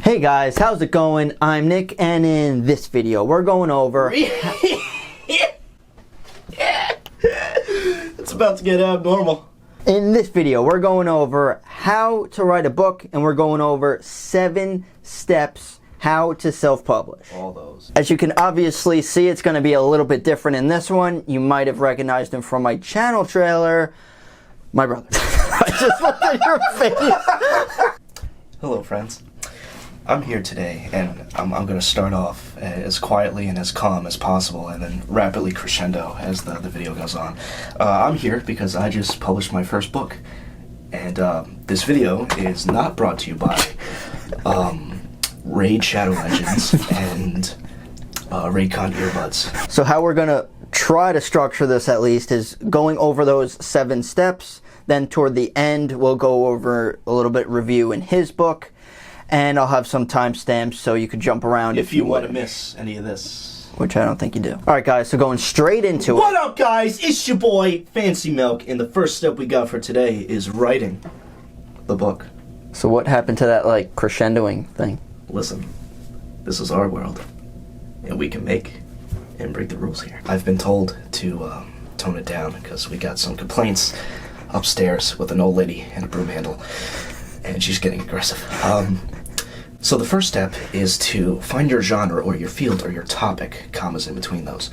Hey guys, how's it going? I'm Nick, and in this video we're going over... It's about to get abnormal. In this video we're going over how to write a book, and we're going over 7 steps how to self-publish. All those. As you can obviously see, it's going to be a little bit different in this one. You might have recognized him from my channel trailer. My brother. I just looked at your face. Hello friends. I'm here today, and I'm going to start off as quietly and as calm as possible, and then rapidly crescendo as the video goes on. I'm here because I just published my first book, and this video is not brought to you by Raid Shadow Legends and Raycon earbuds. So how we're going to try to structure this, at least, is going over those 7 steps. Then toward the end, we'll go over a little bit review in his book. And I'll have some timestamps so you could jump around if you want to miss any of this. Which I don't think you do. Alright guys, so going straight into it. What up guys? It's your boy, Fancy Milk, and the first step we got for today is writing the book. So what happened to that, like, crescendoing thing? Listen, this is our world, and we can make and break the rules here. I've been told to tone it down because we got some complaints upstairs with an old lady and a broom handle. And she's getting aggressive. So the first step is to find your genre or your field or your topic, commas in between those.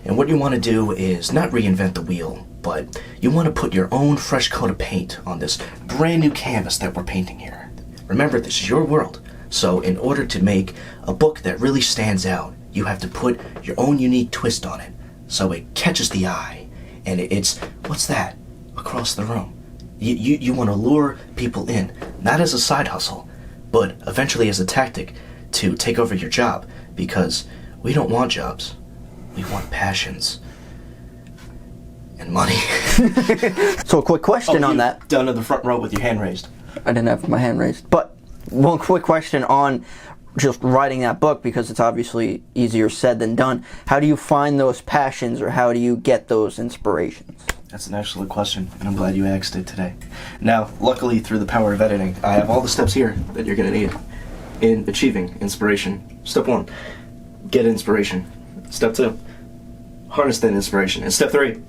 And what you want to do is not reinvent the wheel, but you want to put your own fresh coat of paint on this brand new canvas that we're painting here. Remember, this is your world. So in order to make a book that really stands out, you have to put your own unique twist on it so it catches the eye. And it's, what's that? Across the room. You want to lure people in, not as a side hustle, but eventually as a tactic to take over your job, because we don't want jobs. We want passions. And money. So a quick question on that. Down in the front row with your hand raised. I didn't have my hand raised. But one quick question on just writing that book, because it's obviously easier said than done. How do you find those passions, or how do you get those inspirations? That's an excellent question, and I'm glad you asked it today. Now, luckily, through the power of editing, I have all the steps here that you're going to need in achieving inspiration. Step 1, get inspiration. Step 2, harness that inspiration. And step 3,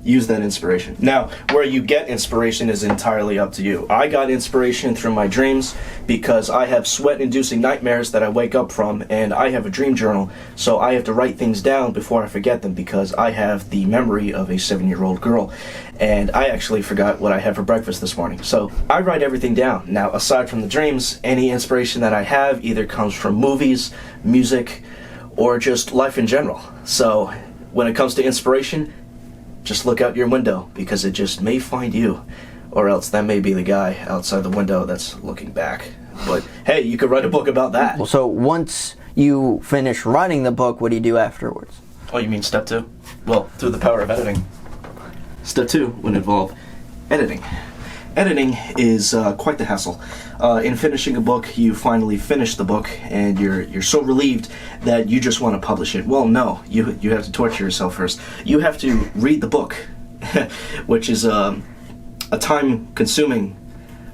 use that inspiration. Now, where you get inspiration is entirely up to you. I got inspiration through my dreams because I have sweat-inducing nightmares that I wake up from, and I have a dream journal, so I have to write things down before I forget them because I have the memory of a 7-year-old girl, and I actually forgot what I had for breakfast this morning. So I write everything down. Now, aside from the dreams, any inspiration that I have either comes from movies, music, or just life in general. So when it comes to inspiration, just look out your window, because it just may find you, or else that may be the guy outside the window that's looking back. But hey, you could write a book about that. So once you finish writing the book, what do you do afterwards? Oh, you mean step 2? Well, through the power of editing. Step 2 would involve editing. Editing is quite the hassle. In finishing a book, you finally finish the book, and you're so relieved that you just want to publish it. Well, no, you have to torture yourself first. You have to read the book, which is a time-consuming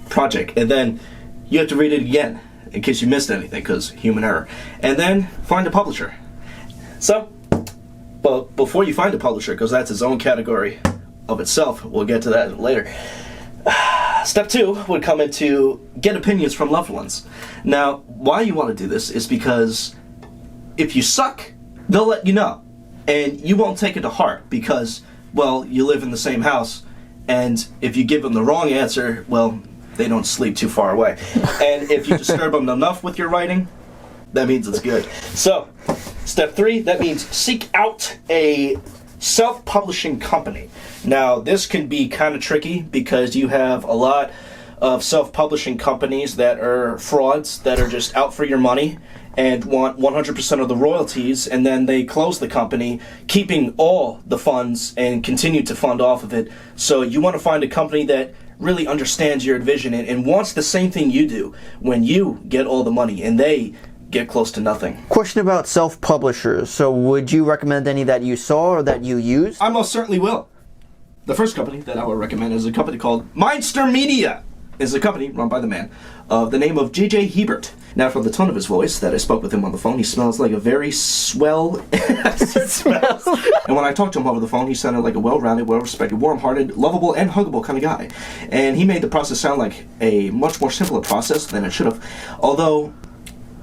project, and then you have to read it again in case you missed anything, because human error. And then find a publisher. So, but before you find a publisher, because that's its own category of itself, we'll get to that later. Step 2 would come into get opinions from loved ones. Now, why you want to do this is because if you suck, they'll let you know. And you won't take it to heart because, well, you live in the same house, and if you give them the wrong answer, well, they don't sleep too far away. And if you disturb them enough with your writing, that means it's good. So, step 3, that means seek out a self-publishing company. Now, this can be kind of tricky because you have a lot of self-publishing companies that are frauds, that are just out for your money and want 100% of the royalties, and then they close the company, keeping all the funds and continue to fund off of it. So you want to find a company that really understands your vision and wants the same thing you do when you get all the money and they get close to nothing. Question about self-publishers. So would you recommend any that you saw or that you used? I most certainly will. The first company that I would recommend is a company called Mindster Media. is a company run by the man of the name of J.J. Hebert. Now, from the tone of his voice that I spoke with him on the phone, he smells like a very swell... smells. And when I talked to him over the phone, he sounded like a well-rounded, well-respected, warm-hearted, lovable, and huggable kind of guy. And he made the process sound like a much more simpler process than it should have. Although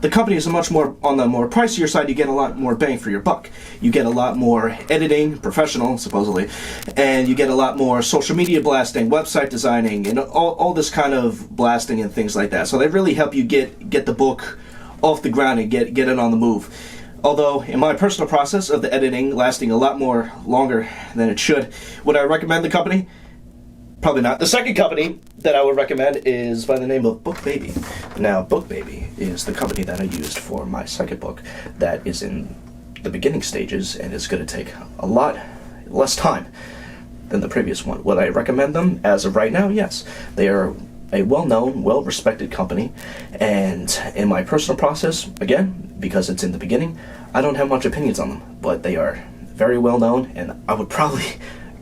the company is much more on the more pricier side, you get a lot more bang for your buck. You get a lot more editing, professional, supposedly, and you get a lot more social media blasting, website designing, and all this kind of blasting and things like that. So they really help you get the book off the ground and get it on the move. Although, in my personal process of the editing lasting a lot more longer than it should, would I recommend the company? Probably not. The second company that I would recommend is by the name of BookBaby. Now, BookBaby is the company that I used for my second book that is in the beginning stages and is going to take a lot less time than the previous one. Would I recommend them as of right now? Yes. They are a well-known, well-respected company, and in my personal process, again, because it's in the beginning, I don't have much opinions on them, but they are very well-known, and I would probably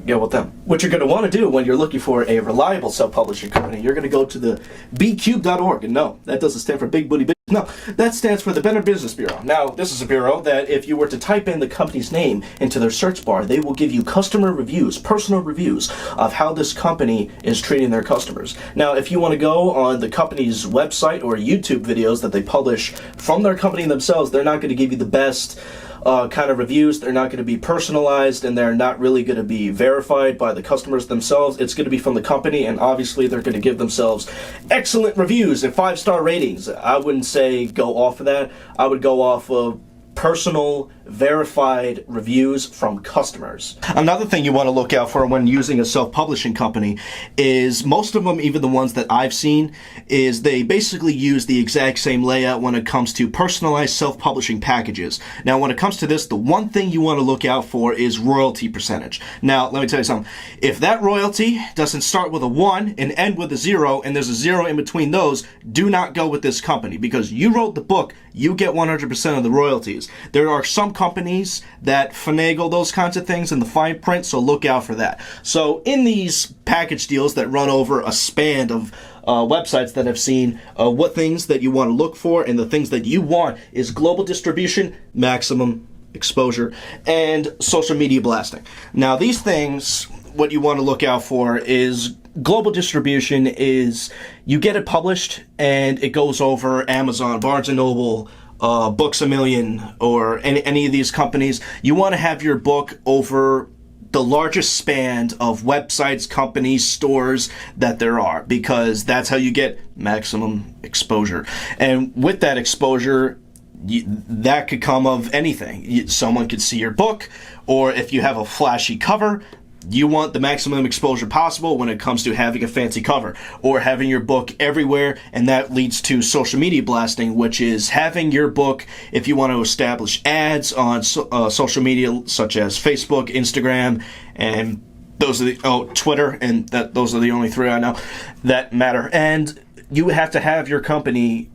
go with them. What you're going to want to do when you're looking for a reliable self-publishing company, you're going to go to the bcube.org, and no, that doesn't stand for Big Booty Business. No, that stands for the Better Business Bureau. Now, this is a bureau that if you were to type in the company's name into their search bar, they will give you customer reviews, personal reviews of how this company is treating their customers. Now, if you want to go on the company's website or YouTube videos that they publish from their company themselves, they're not going to give you the best kind of reviews. They're not going to be personalized, and they're not really going to be verified by the customers themselves. It's going to be from the company, and obviously they're going to give themselves excellent reviews and 5-star ratings. I wouldn't say go off of that. I would go off of personal, verified reviews from customers. Another thing you want to look out for when using a self-publishing company is most of them, even the ones that I've seen, is they basically use the exact same layout when it comes to personalized self-publishing packages. Now, when it comes to this, the one thing you want to look out for is royalty percentage. Now, let me tell you something. If that royalty doesn't start with a 1 and end with a 0, and there's a 0 in between those, do not go with this company, because you wrote the book, you get 100% of the royalties. There are some companies that finagle those kinds of things in the fine print, so look out for that. So in these package deals that run over a span of websites that I've seen, what things that you want to look for and the things that you want is global distribution, maximum exposure, and social media blasting. Now, these things, what you want to look out for is global distribution is you get it published and it goes over Amazon, Barnes & Noble, Books A Million, or any of these companies. You want to have your book over the largest span of websites, companies, stores that there are, because that's how you get maximum exposure. And with that exposure, that could come of anything. Someone could see your book, or if you have a flashy cover, you want the maximum exposure possible when it comes to having a fancy cover or having your book everywhere, and that leads to social media blasting, which is having your book, if you want to establish ads on social media such as Facebook, Instagram, and those are the Twitter, and those are the only 3 I know that matter. And you have to have your company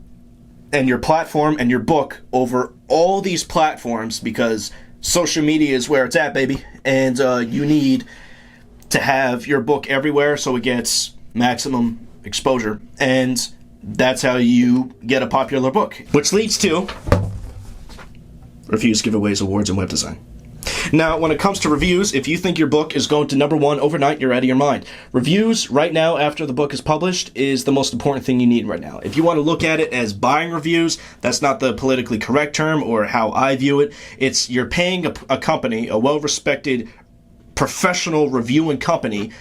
and your platform and your book over all these platforms, because social media is where it's at, baby. And you need to have your book everywhere so it gets maximum exposure. And that's how you get a popular book. Which leads to Refuse Giveaways, Awards, and Web Design. Now, when it comes to reviews, if you think your book is going to #1 overnight, you're out of your mind. Reviews, right now, after the book is published, is the most important thing you need right now. If you want to look at it as buying reviews, that's not the politically correct term or how I view it. It's you're paying a company, a well-respected professional reviewing company,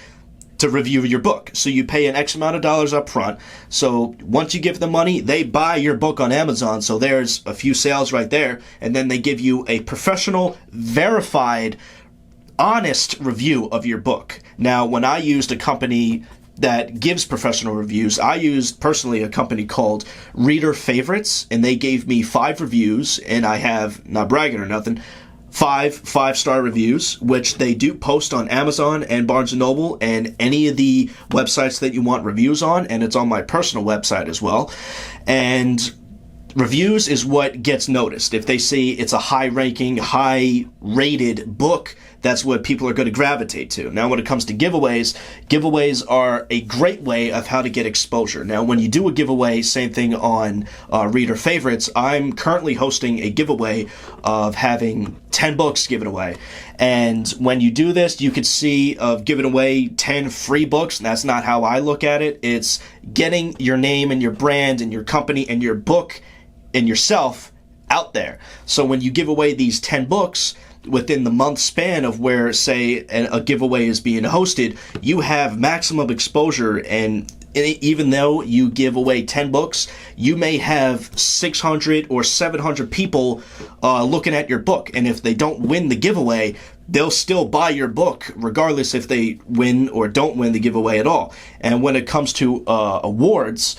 to review your book. So you pay an X amount of dollars up front. So once you give them money, they buy your book on Amazon. So there's a few sales right there. And then they give you a professional, verified, honest review of your book. Now, when I used a company that gives professional reviews, I used personally a company called Reader Favorites, and they gave me 5 reviews, and I have, not bragging or nothing, 5-star reviews, which they do post on Amazon and Barnes & Noble and any of the websites that you want reviews on, and it's on my personal website as well. And reviews is what gets noticed. If they see it's a high-ranking, high-rated book, That's what people are going to gravitate to. Now, when it comes to giveaways, giveaways are a great way of how to get exposure. Now, when you do a giveaway, same thing on Reader Favorites, I'm currently hosting a giveaway of having 10 books given away. And when you do this, you could see of giving away 10 free books. And that's not how I look at it. It's getting your name and your brand and your company and your book and yourself out there. So when you give away these 10 books, within the month span of where, say, a giveaway is being hosted, you have maximum exposure. And even though you give away 10 books, you may have 600 or 700 people looking at your book. And if they don't win the giveaway, they'll still buy your book, regardless if they win or don't win the giveaway at all. And when it comes to awards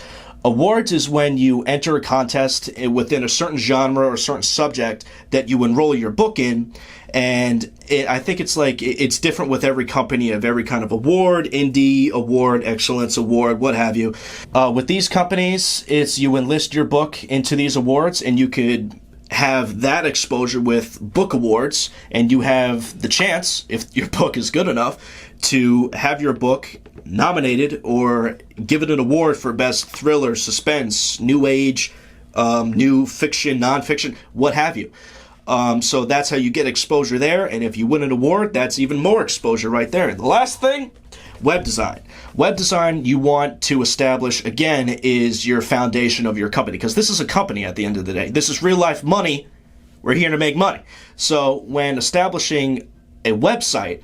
is when you enter a contest within a certain genre or a certain subject that you enroll your book in. And I think it's different with every company of every kind of award, indie award, excellence award, what have you. With these companies, it's you enlist your book into these awards, and you could have that exposure with book awards, and you have the chance, if your book is good enough, to have your book nominated or given an award for best thriller, suspense, new age, new fiction, nonfiction, what have you. So that's how you get exposure there, and if you win an award, that's even more exposure right there. And the last thing, web design. Web design, you want to establish, again, is your foundation of your company, because this is a company at the end of the day. This is real life money. We're here to make money. So when establishing a website,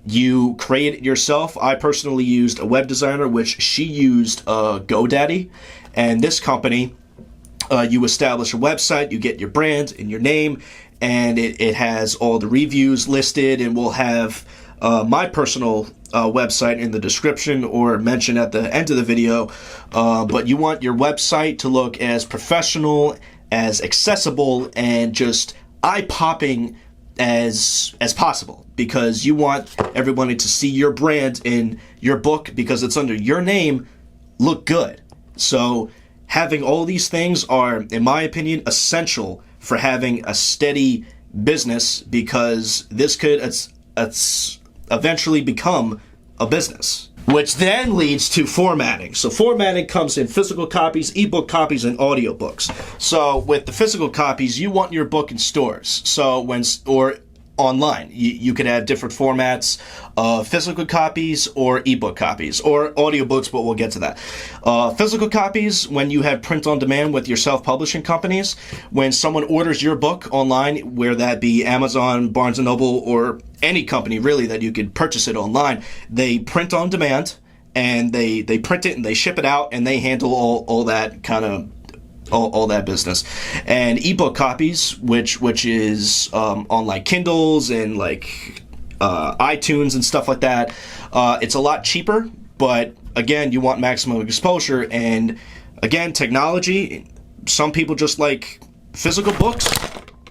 you create it yourself. I personally used a web designer, which she used GoDaddy. And this company, you establish a website, you get your brand and your name, and it has all the reviews listed, and we'll have my personal website in the description or mention at the end of the video. But you want your website to look as professional, as accessible, and just eye-popping as possible, because you want everybody to see your brand in your book, because it's under your name, look good. So having all these things are, in my opinion, essential for having a steady business, because this could eventually become a business. Which then leads to formatting. So formatting comes in physical copies, ebook copies, and audiobooks. So with the physical copies, you want your book in stores. So or online, you could have different formats of physical copies or ebook copies or audiobooks, but we'll get to that. Physical copies, when you have print on demand with your self-publishing companies, when someone orders your book online, where that be Amazon, Barnes & Noble, or any company really that you could purchase it online, they print on demand, and they print it and they ship it out, and they handle all that kind of all that business. And ebook copies, which is on like Kindles and like iTunes and stuff like that, it's a lot cheaper, but again, you want maximum exposure. And again, technology, some people just like physical books,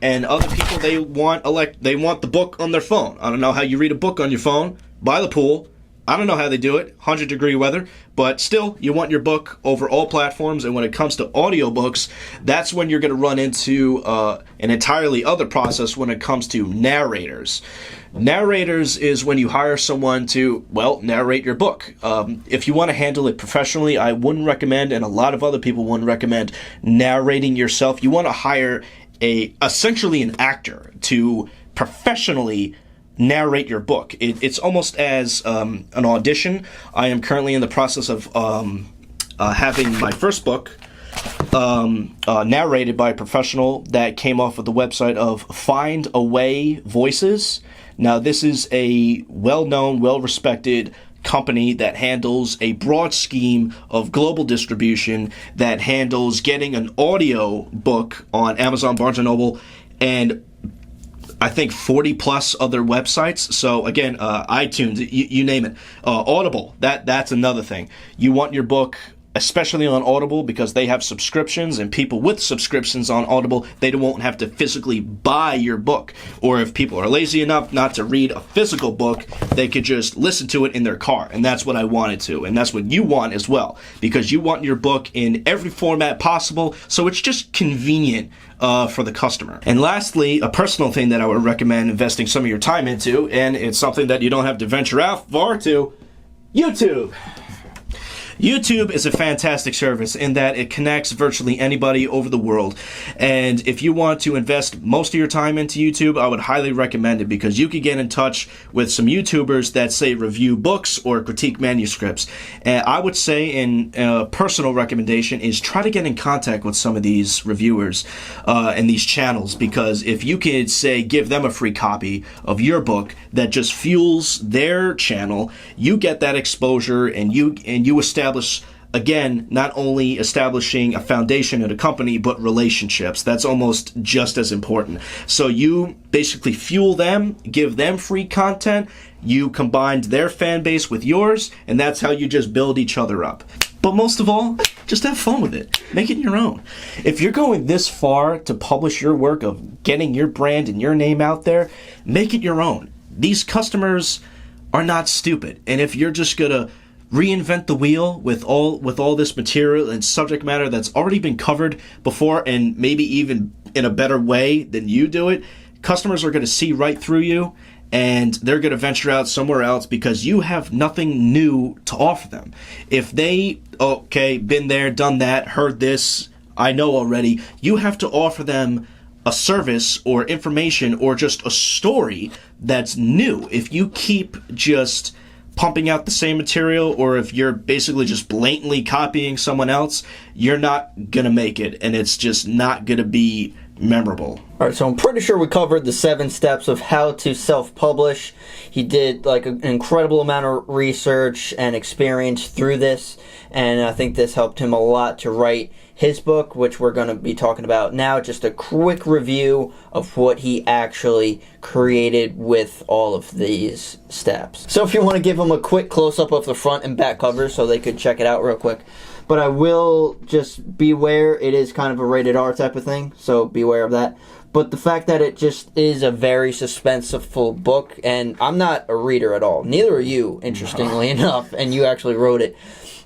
and other people, they want the book on their phone. I don't know how you read a book on your phone by the pool. I don't know how they do it, 100-degree weather, but still, you want your book over all platforms. And when it comes to audiobooks, that's when you're going to run into an entirely other process when it comes to narrators. Narrators is when you hire someone to, narrate your book. If you want to handle it professionally, I wouldn't recommend, and a lot of other people wouldn't recommend, narrating yourself. You want to hire essentially an actor to professionally narrate your book. It's almost as an audition. I am currently in the process of having my first book narrated by a professional that came off of the website of Find Away Voices. Now, this is a well-known, well-respected company that handles a broad scheme of global distribution, that handles getting an audio book on Amazon, Barnes & Noble, and I think 40 plus other websites. So again, iTunes, you name it. Audible, that's another thing. You want your book especially on Audible, because they have subscriptions, and people with subscriptions on Audible, they won't have to physically buy your book. Or if people are lazy enough not to read a physical book, they could just listen to it in their car. And that's what I wanted to. And that's what you want as well, because you want your book in every format possible, so it's just convenient for the customer. And lastly, a personal thing that I would recommend investing some of your time into, and it's something that you don't have to venture out far to, YouTube. YouTube is a fantastic service in that it connects virtually anybody over the world. And if you want to invest most of your time into YouTube, I would highly recommend it, because you can get in touch with some YouTubers that say review books or critique manuscripts. And I would say, in a personal recommendation, is try to get in contact with some of these reviewers and these channels, because if you could, say, give them a free copy of your book that just fuels their channel, you get that exposure, and you establish, again, not only establishing a foundation in a company, but relationships. That's almost just as important. So you basically fuel them, give them free content, you combined their fan base with yours, and that's how you just build each other up. But most of all, just have fun with it. Make it your own. If you're going this far to publish your work, of getting your brand and your name out there, make it your own. These customers are not stupid. And if you're just gonna reinvent the wheel with all this material and subject matter that's already been covered before, and maybe even in a better way than you do it, customers are going to see right through you, and they're going to venture out somewhere else, because you have nothing new to offer them. If they, okay, been there, done that, heard this, I know already, you have to offer them a service or information or just a story that's new. If you keep just pumping out the same material, or if you're basically just blatantly copying someone else, you're not gonna make it, and it's just not gonna be memorable. Alright, so I'm pretty sure we covered the 7 steps of how to self-publish. He did like an incredible amount of research and experience through this, and I think this helped him a lot to write his book, which we're going to be talking about now. Just a quick review of what he actually created with all of these steps. So if you want to give them a quick close-up of the front and back covers so they could check it out real quick. But I will just beware, it is kind of a rated R type of thing, so beware of that. But the fact that it just is a very suspenseful book, and I'm not a reader at all. Neither are you, interestingly enough, and you actually wrote it.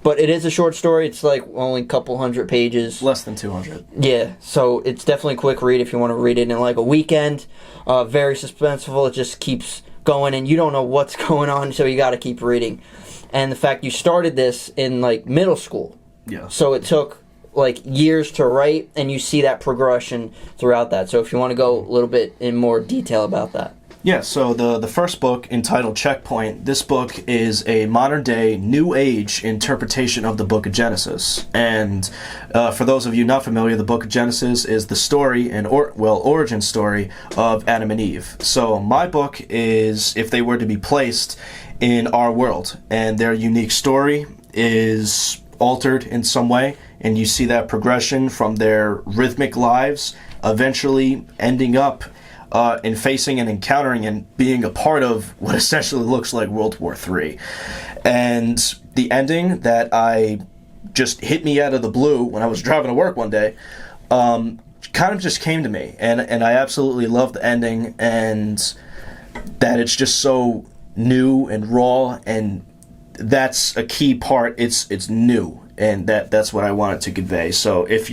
But it is a short story. It's like only a couple hundred pages. Less than 200. Yeah, so it's definitely a quick read if you want to read it in like a weekend. Very suspenseful. It just keeps going, and you don't know what's going on, so you got to keep reading. And the fact you started this in like middle school. Yeah. So it took like years to write, and you see that progression throughout that. So if you want to go a little bit in more detail about that. Yeah, so the first book, entitled Checkpoint, this book is a modern-day, New Age interpretation of the Book of Genesis. And for those of you not familiar, the Book of Genesis is the story and origin story of Adam and Eve. So my book is, if they were to be placed in our world, and their unique story is altered in some way, and you see that progression from their rhythmic lives, eventually ending up in facing and encountering and being a part of what essentially looks like World War III. And the ending that I just hit me out of the blue when I was driving to work one day, kind of just came to me. And I absolutely love the ending, and that it's just so new and raw, and that's a key part. It's new, and that's what I wanted to convey. So if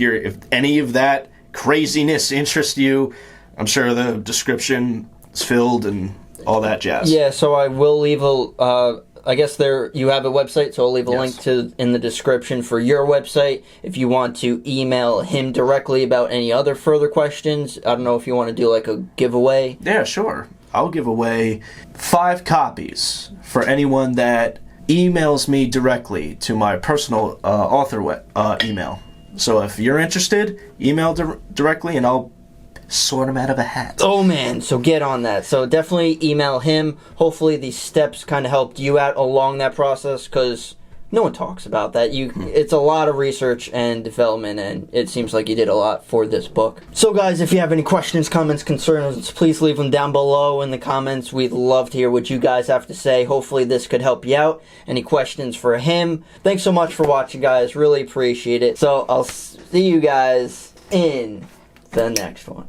any of that craziness interests you, I'm sure the description is filled and all that jazz. Yeah, so I will leave I guess you have a website, so I'll leave a link in the description for your website if you want to email him directly about any other further questions. I don't know if you want to do like a giveaway. Yeah, sure. I'll give away 5 copies for anyone that emails me directly to my personal author email. So if you're interested, email directly, and I'll sort them out of a hat. Oh man, so get on that. So definitely email him. Hopefully these steps kind of helped you out along that process, because no one talks about that. It's a lot of research and development, and it seems like you did a lot for this book. So guys, if you have any questions, comments, concerns, please leave them down below in the comments. We'd love to hear what you guys have to say. Hopefully this could help you out. Any questions for him? Thanks so much for watching, guys. Really appreciate it. So I'll see you guys in the next one.